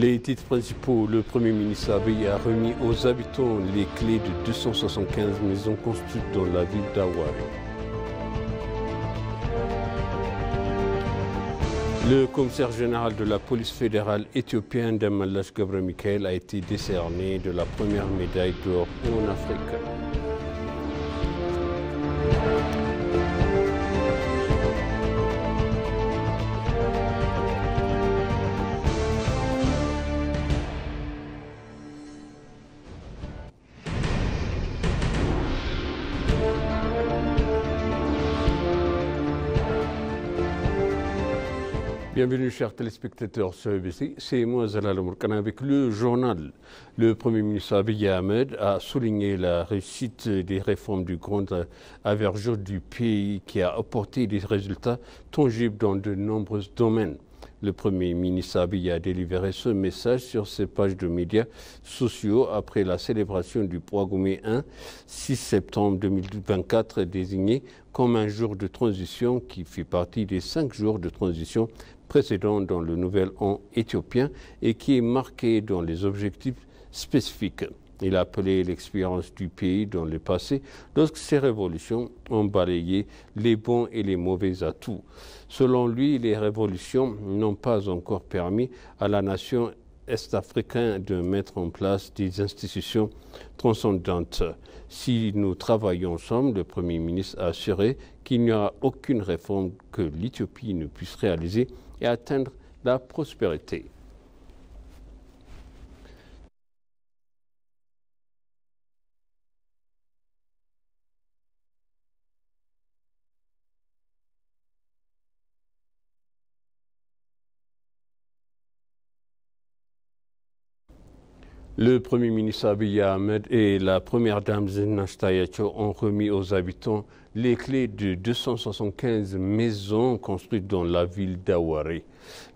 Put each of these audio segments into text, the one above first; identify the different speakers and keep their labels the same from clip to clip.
Speaker 1: Les titres principaux, le Premier ministre Abiy a remis aux habitants les clés de 275 maisons construites dans la ville d'Awari. Le commissaire général de la police fédérale éthiopienne Demalash Gabre Mikael a été décerné de la première médaille d'or en Afrique. Bienvenue chers téléspectateurs sur ABC, c'est moi Zalal Mourkana avec le journal. Le Premier ministre Abiy Ahmed a souligné la réussite des réformes du grand envergure du pays qui a apporté des résultats tangibles dans de nombreux domaines. Le Premier ministre Abiy a délivré ce message sur ses pages de médias sociaux après la célébration du Bouagoumé 1, 6 septembre 2024, désigné comme un jour de transition qui fait partie des 5 jours de transition précédents dans le nouvel an éthiopien et qui est marqué dans les objectifs spécifiques. Il a appelé l'expérience du pays dans le passé lorsque ces révolutions ont balayé les bons et les mauvais atouts. Selon lui, les révolutions n'ont pas encore permis à la nation est-africaine de mettre en place des institutions transcendantes. Si nous travaillons ensemble, le Premier ministre a assuré qu'il n'y aura aucune réforme que l'Éthiopie ne puisse réaliser et atteindre la prospérité. Le Premier ministre Abiy Ahmed et la Première dame Zena Tayacho ont remis aux habitants les clés de 275 maisons construites dans la ville d'Awari.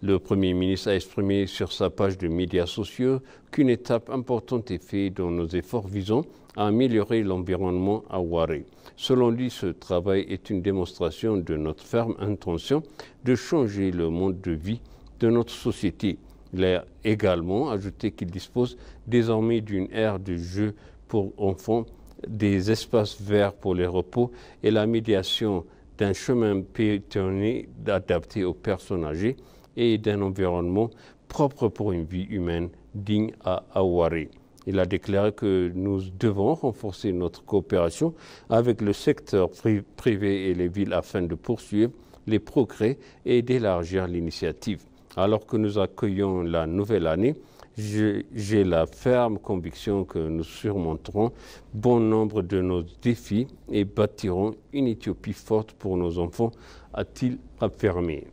Speaker 1: Le Premier ministre a exprimé sur sa page de médias sociaux qu'une étape importante est faite dans nos efforts visant à améliorer l'environnement à Awari. Selon lui, ce travail est une démonstration de notre ferme intention de changer le mode de vie de notre société. Il a également ajouté qu'il dispose désormais d'une aire de jeu pour enfants, des espaces verts pour les repos et la médiation d'un chemin piétonnier adapté aux personnes âgées et d'un environnement propre pour une vie humaine digne à Awari. Il a déclaré que nous devons renforcer notre coopération avec le secteur privé et les villes afin de poursuivre les progrès et d'élargir l'initiative. Alors que nous accueillons la nouvelle année, j'ai la ferme conviction que nous surmonterons bon nombre de nos défis et bâtirons une Éthiopie forte pour nos enfants, a-t-il affirmé.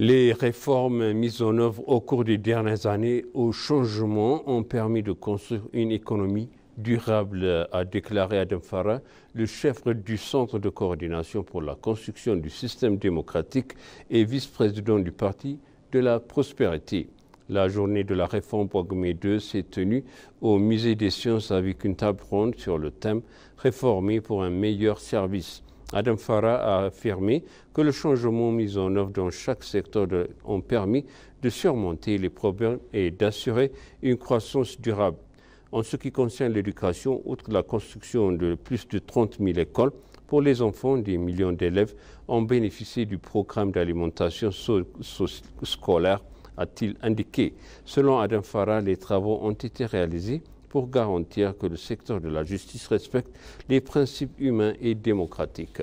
Speaker 1: Les réformes mises en œuvre au cours des dernières années au changement ont permis de construire une économie durable, a déclaré Adam Farah, le chef du Centre de coordination pour la construction du système démocratique et vice-président du Parti de la prospérité. La journée de la réforme Bouagoumé 2 s'est tenue au Musée des sciences avec une table ronde sur le thème « Réformer pour un meilleur service ». Adam Farah a affirmé que le changement mis en œuvre dans chaque secteur ont permis de surmonter les problèmes et d'assurer une croissance durable. En ce qui concerne l'éducation, outre la construction de plus de 30 000 écoles pour les enfants, des millions d'élèves ont bénéficié du programme d'alimentation scolaire, a-t-il indiqué. Selon Adam Farah, les travaux ont été réalisés pour garantir que le secteur de la justice respecte les principes humains et démocratiques.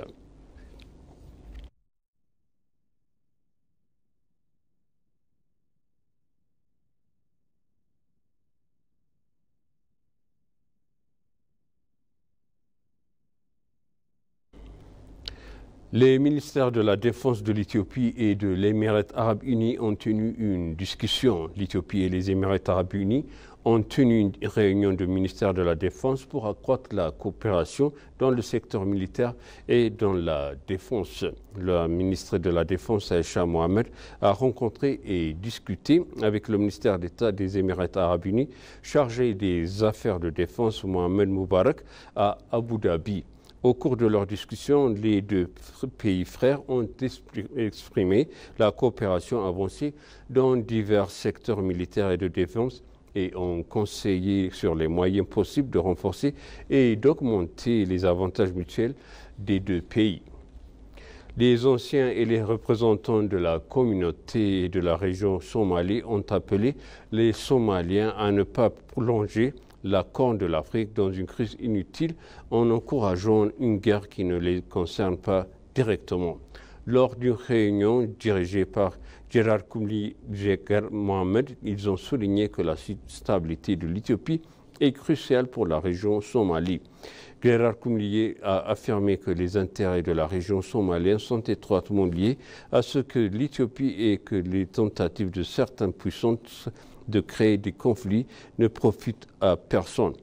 Speaker 1: Les ministères de la Défense de l'Éthiopie et de l'Émirat arabe unis ont tenu une discussion. L'Éthiopie et les Émirats arabes unis ont tenu une réunion de ministères de la Défense pour accroître la coopération dans le secteur militaire et dans la défense. Le ministre de la Défense, Aïcha Mohamed, a rencontré et discuté avec le ministère d'État des Émirats arabes unis chargé des affaires de défense, Mohamed Moubarak, à Abu Dhabi. Au cours de leur discussion, les deux pays frères ont exprimé la coopération avancée dans divers secteurs militaires et de défense et ont conseillé sur les moyens possibles de renforcer et d'augmenter les avantages mutuels des deux pays. Les anciens et les représentants de la communauté et de la région Somalie ont appelé les Somaliens à ne pas prolonger la Corne de l'Afrique dans une crise inutile en encourageant une guerre qui ne les concerne pas directement. Lors d'une réunion dirigée par Gérard Koumli Mohamed, ils ont souligné que la stabilité de l'Éthiopie est cruciale pour la région Somalie. Gérard Koumli a affirmé que les intérêts de la région somalienne sont étroitement liés à ce que l'Éthiopie et que les tentatives de certaines puissances de créer des conflits ne profitent à personne.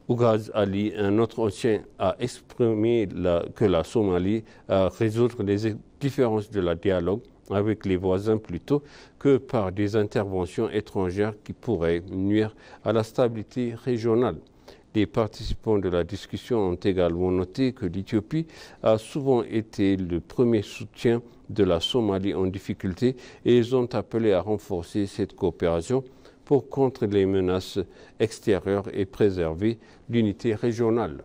Speaker 1: Ougaz Ali, un autre ancien, a exprimé que la Somalie a résoudre les différences de la dialogue avec les voisins plutôt que par des interventions étrangères qui pourraient nuire à la stabilité régionale. Les participants de la discussion ont également noté que l'Éthiopie a souvent été le premier soutien de la Somalie en difficulté et ils ont appelé à renforcer cette coopération pour contrer les menaces extérieures et préserver l'unité régionale.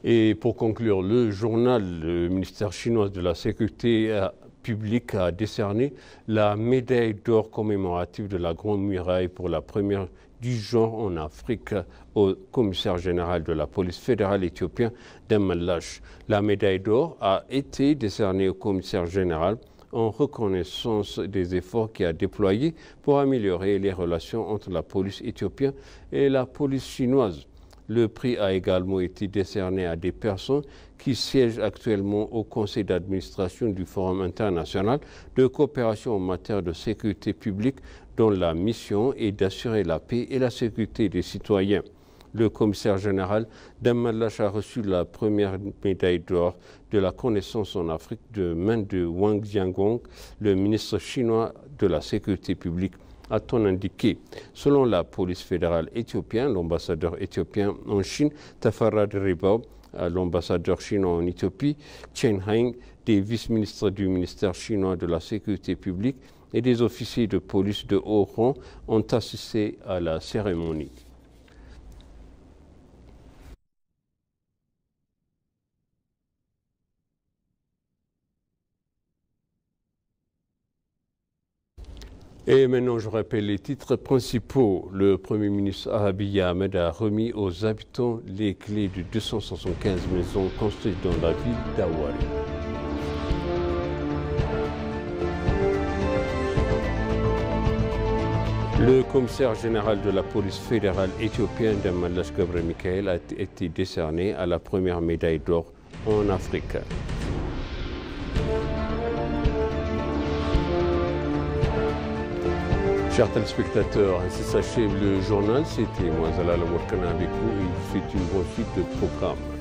Speaker 1: Et pour conclure, le ministère chinois de la Sécurité publique a décerné la médaille d'or commémorative de la Grande Muraille pour la première du genre en Afrique au commissaire général de la police fédérale éthiopien Demallash. La médaille d'or a été décernée au commissaire général en reconnaissance des efforts qu'il a déployés pour améliorer les relations entre la police éthiopienne et la police chinoise. Le prix a également été décerné à des personnes qui siègent actuellement au conseil d'administration du Forum international de coopération en matière de sécurité publique dont la mission est d'assurer la paix et la sécurité des citoyens. Le commissaire général Demallash a reçu la première médaille d'or de la connaissance en Afrique de main de Wang Jiangong, le ministre chinois de la sécurité publique, a-t-on indiqué. Selon la police fédérale éthiopienne, l'ambassadeur éthiopien en Chine, Tafarad Ribaw, l'ambassadeur chinois en Éthiopie, Chen Heng, des vice-ministres du ministère chinois de la sécurité publique et des officiers de police de haut rang ont assisté à la cérémonie. Et maintenant, je rappelle les titres principaux. Le Premier ministre Abiy Ahmed a remis aux habitants les clés de 275 maisons construites dans la ville d'Awari. Le commissaire général de la police fédérale éthiopienne Demallash Gabre Mikael a été décerné à la première médaille d'or en Afrique. Chers téléspectateurs, ainsi s'achève le journal. C'était moi, Zalal Mourkana avec vous et je vous souhaite une bonne suite de programme.